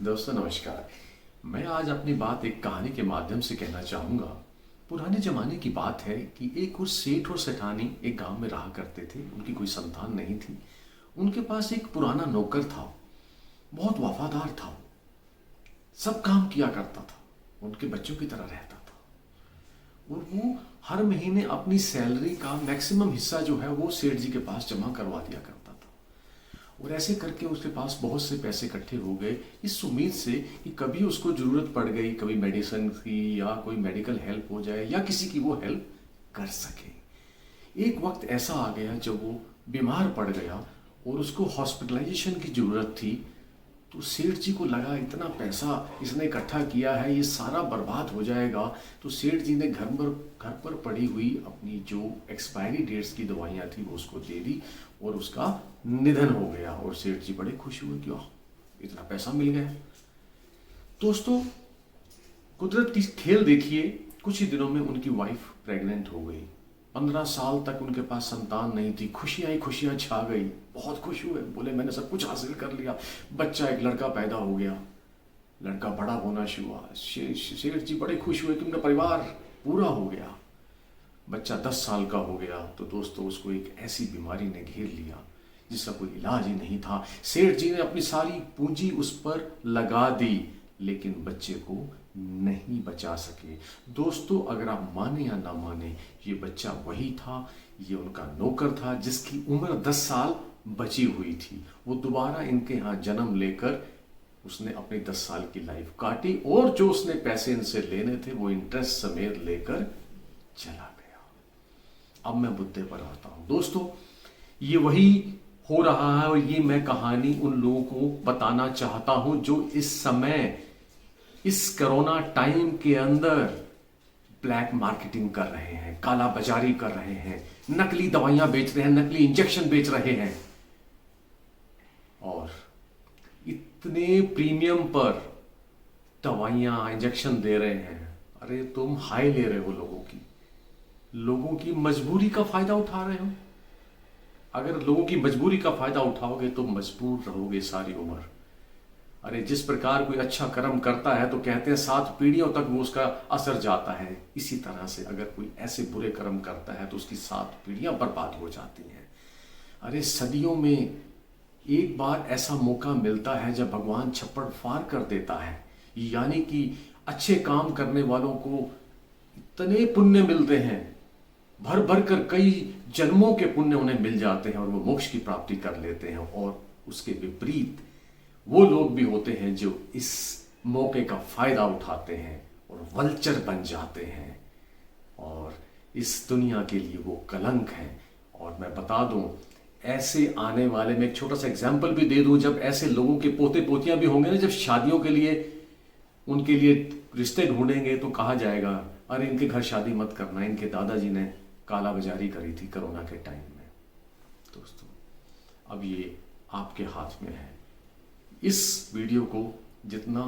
दोस्तों नमस्कार। मैं आज अपनी बात एक कहानी के माध्यम से कहना चाहूँगा। पुराने ज़माने की बात है कि एक और सेठ और सेठानी एक गांव में रहा करते थे। उनकी कोई संतान नहीं थी। उनके पास एक पुराना नौकर था। बहुत वफादार था। सब काम किया करता था। उनके बच्चों की तरह रहता था। और वो हर महीने अपनी सैलरी का मैक्सिमम हिस्सा जो है वो सेठ जी के पास जमा करवा दिया करता था। और ऐसे करके उसके पास बहुत से पैसे इकट्ठे हो गए, इस उम्मीद से कि कभी उसको ज़रूरत पड़ गई, कभी मेडिसिन की या कोई मेडिकल हेल्प हो जाए या किसी की वो हेल्प कर सके। एक वक्त ऐसा आ गया जब वो बीमार पड़ गया और उसको हॉस्पिटलाइजेशन की ज़रूरत थी। तो सेठ जी को लगा इतना पैसा इसने इकट्ठा किया है, ये सारा बर्बाद हो जाएगा। तो सेठ जी ने घर पर पड़ी हुई अपनी जो एक्सपायरी डेट्स की दवाइयाँ थी वो उसको दे दी और उसका निधन हो गया। और सेठ जी बड़े खुश हुए कि इतना पैसा मिल गया। दोस्तों, कुदरत की खेल देखिए, कुछ ही दिनों में उनकी वाइफ प्रेग्नेंट हो गई। 15 साल तक उनके पास संतान नहीं थी। खुशियां ही खुशियां छा गई। बहुत खुश हुए, बोले मैंने सब कुछ हासिल कर लिया। बच्चा, एक लड़का पैदा हो गया। लड़का बड़ा होना शुरू हुआ। शेठ जी बड़े खुश हुए कि उनका परिवार पूरा हो गया। बच्चा 10 साल का हो गया तो दोस्तों उसको एक ऐसी बीमारी ने घेर लिया जिसका कोई इलाज ही नहीं था। सेठ जी ने अपनी सारी पूंजी उस पर लगा दी, लेकिन बच्चे को नहीं बचा सके। दोस्तों, अगर आप माने या ना माने, ये बच्चा वही था। ये उनका नौकर था जिसकी उम्र 10 साल बची हुई थी। वो दोबारा इनके यहाँ जन्म लेकर उसने अपनी 10 साल की लाइफ काटी और जो उसने पैसे इनसे लेने थे वो इंटरेस्ट समेत लेकर चला गया। अब मैं मुद्दे पर आता हूं। दोस्तों, ये वही हो रहा है और ये मैं कहानी उन लोगों को बताना चाहता हूं जो इस समय इस कोरोना टाइम के अंदर ब्लैक मार्केटिंग कर रहे हैं, काला बाजारी कर रहे हैं, नकली दवाइयां बेच रहे हैं, नकली इंजेक्शन बेच रहे हैं और इतने प्रीमियम पर दवाइयां इंजेक्शन दे रहे हैं। अरे तुम हाई ले रहे हो लोगों की मजबूरी का फायदा उठा रहे हो। अगर लोगों की मजबूरी का फायदा उठाओगे तो मजबूर रहोगे सारी उम्र। अरे जिस प्रकार कोई अच्छा कर्म करता है तो कहते हैं 7 पीढ़ियों तक वो उसका असर जाता है। इसी तरह से अगर कोई ऐसे बुरे कर्म करता है तो उसकी 7 पीढ़ियां बर्बाद हो जाती हैं। अरे सदियों में एक बार ऐसा मौका मिलता है जब भगवान छप्पड़ फाड़ कर देता है। यानी कि अच्छे काम करने वालों को इतने पुण्य मिलते हैं, भर भर कर कई जन्मों के पुण्य उन्हें मिल जाते हैं और वो मोक्ष की प्राप्ति कर लेते हैं। और उसके विपरीत वो लोग भी होते हैं जो इस मौके का फायदा उठाते हैं और वल्चर बन जाते हैं और इस दुनिया के लिए वो कलंक हैं। और मैं बता दूं, ऐसे आने वाले में एक छोटा सा एग्जाम्पल भी दे दूं, जब ऐसे लोगों के पोते पोतियां भी होंगे ना, जब शादियों के लिए उनके लिए रिश्ते ढूंढेंगे तो कहा जाएगा अरे इनके घर शादी मत करना, इनके दादाजी ने काला बाजारी करी थी कोरोना के टाइम में। दोस्तों, अब ये आपके हाथ में है। इस वीडियो को जितना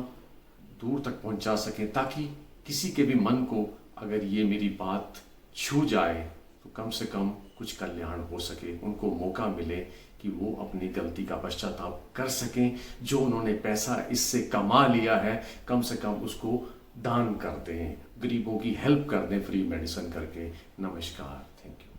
दूर तक पहुंचा सकें ताकि किसी के भी मन को अगर ये मेरी बात छू जाए तो कम से कम कुछ कल्याण हो सके, उनको मौका मिले कि वो अपनी गलती का पश्चाताप कर सकें। जो उन्होंने पैसा इससे कमा लिया है कम से कम उसको दान कर दें, गरीबों की हेल्प कर दें फ्री मेडिसिन करके। नमस्कार, थैंक यू।